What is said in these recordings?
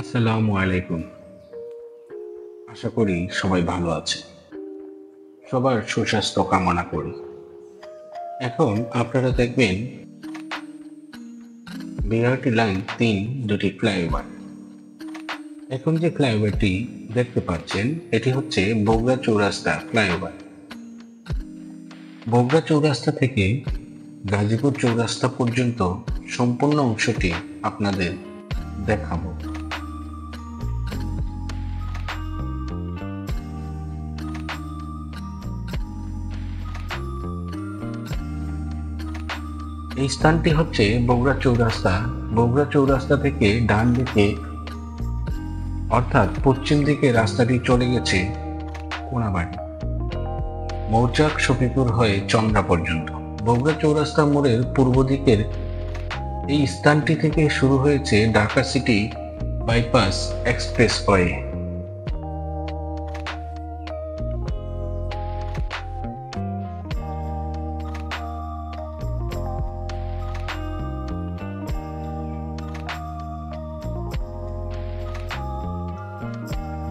আসসালামু আলাইকুম। আশা করি সবাই ভালো আছে। সবার সুস্বাস্থ্য কামনা করি। এখন আপনারা দেখবেন বিআরটি লাইন ৩ দুটি ফ্লাইওভার। এখন যে ফ্লাইওভারটি দেখতে পাচ্ছেন এটি হচ্ছে বগুড়া চৌরাস্তা ফ্লাইওভার। বগুড়া চৌরাস্তা থেকে গাজীপুর চৌরাস্তা পর্যন্ত সম্পূর্ণ অংশটি আপনাদের দেখাবো। এই স্থানটি হচ্ছে বগুড়া চৌরাস্তা। বগুড়া চৌরাস্তা থেকে ডান দিকে অর্থাৎ পশ্চিম দিকে রাস্তাটি চলে গেছে কোনাবাড়ি, মৌচাক, শফিপুর হয়ে চন্দ্রা পর্যন্ত। বগুড়া চৌরাস্তা মোড়ের পূর্ব দিকের এই স্থানটি থেকে শুরু হয়েছে Dhaka city bypass expressway.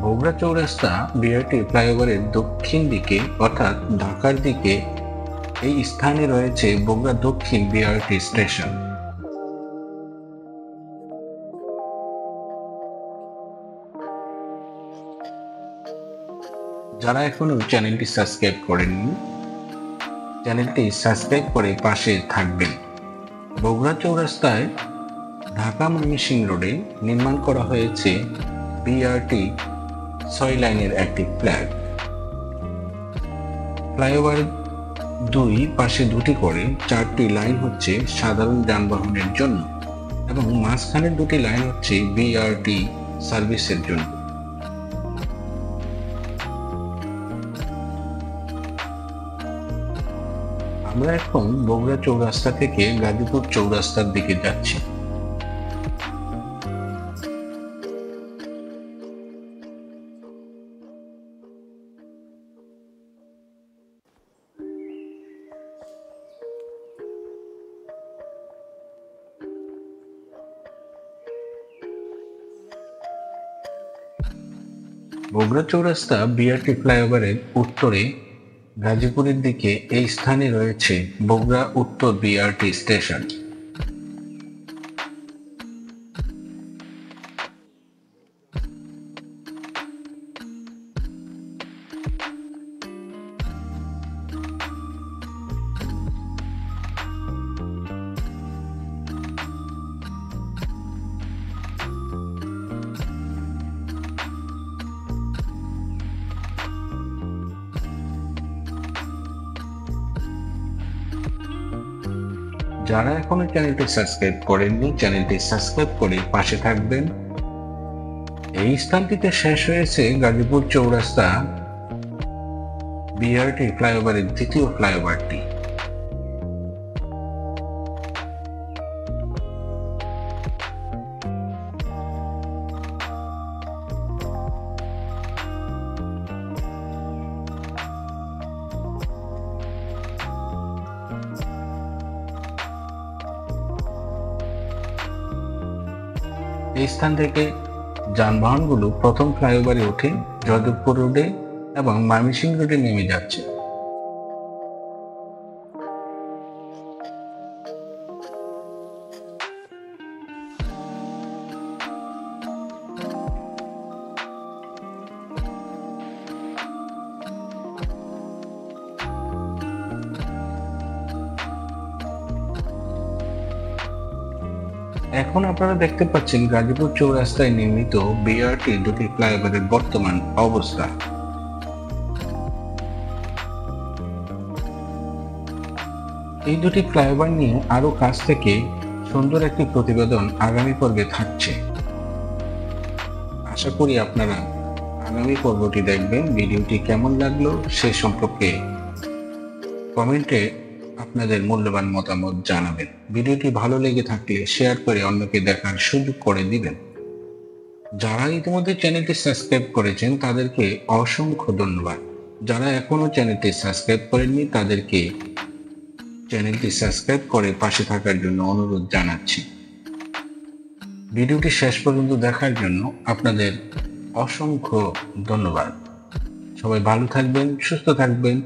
Bogura চৌরাস্তা বিআরটি ফ্লাইওভারের দক্ষিণ দিকে অর্থাৎ ঢাকার দিকে এই স্থানে রয়েছে বগুড়া দক্ষিণ বিআরটি স্টেশন। যারা এখনো চ্যানেলটি সাবস্ক্রাইব করেননি, চ্যানেলটি সাবস্ক্রাইব করে পাশে থাকবেন। বগুড়া চৌরাস্তায় ঢাকা ময়মনসিংহ রোডে নির্মাণ করা হয়েছে বিআরটি ৬ লাইনের একটি ফ্ল্যাগ। ফ্লাইওভার দুই পাশে দুটি করে ৪টি লাইন হচ্ছে সাধারণ যানবাহনের জন্য এবং মাঝখানের দুটি লাইন হচ্ছে বিআরটি সার্ভিসের জন্য। আমরা এখন বগুড়া চৌরাস্তা থেকে গাজীপুর চৌরাস্তার দিকে যাচ্ছি। বগুড়া চৌরাস্তা বিআরটি ফ্লাইওভারের উত্তরে গাজীপুরের দিকে এই স্থানে রয়েছে বগুড়া উত্তর বিআরটি স্টেশন। যারা এখনো চ্যানেলটি সাবস্ক্রাইব করেননি, চ্যানেলটি সাবস্ক্রাইব করে পাশে থাকবেন। এই স্থানটিতে শেষ হয়েছে গাজীপুর চৌরাস্তা বিআরটি ফ্লাইওভারের দ্বিতীয় ফ্লাইওভারটি। এই স্থান থেকে যানবাহনগুলো প্রথম ফ্লাইওভারে উঠে যাদবপুর রোডে এবং ময়মনসিংহ রোডে নেমে যাচ্ছে। এখন আপনারা দেখতে পাচ্ছেন গাজীপুর চৌরাস্তায় নির্মিত বিআরটি দুটি ফ্লাইওভারের বর্তমান অবস্থা। এই দুটি ফ্লাইওভার নিয়ে আরো কাছ থেকে সুন্দর একটি প্রতিবেদন আগামী পর্বে থাকছে। আশা করি আপনারা আগামী পর্বটি দেখবেন। ভিডিওটি কেমন লাগলো সে সম্পর্কে কমেন্টে আপনাদের মূল্যবান মতামত জানাবেন। ভিডিওটি ভালো লেগে থাকলে শেয়ার করে অন্যকে দেখার সুযোগ করে দিবেন। যারা ইতিমধ্যে চ্যানেলটি সাবস্ক্রাইব করেছেন তাদেরকে অসংখ্য ধন্যবাদ। যারা এখনো চ্যানেলটি সাবস্ক্রাইব করেননি তাদেরকে চ্যানেলটি সাবস্ক্রাইব করে পাশে থাকার জন্য অনুরোধ জানাচ্ছি। ভিডিওটি শেষ পর্যন্ত দেখার জন্য আপনাদের অসংখ্য ধন্যবাদ। সবাই ভালো থাকবেন, সুস্থ থাকবেন।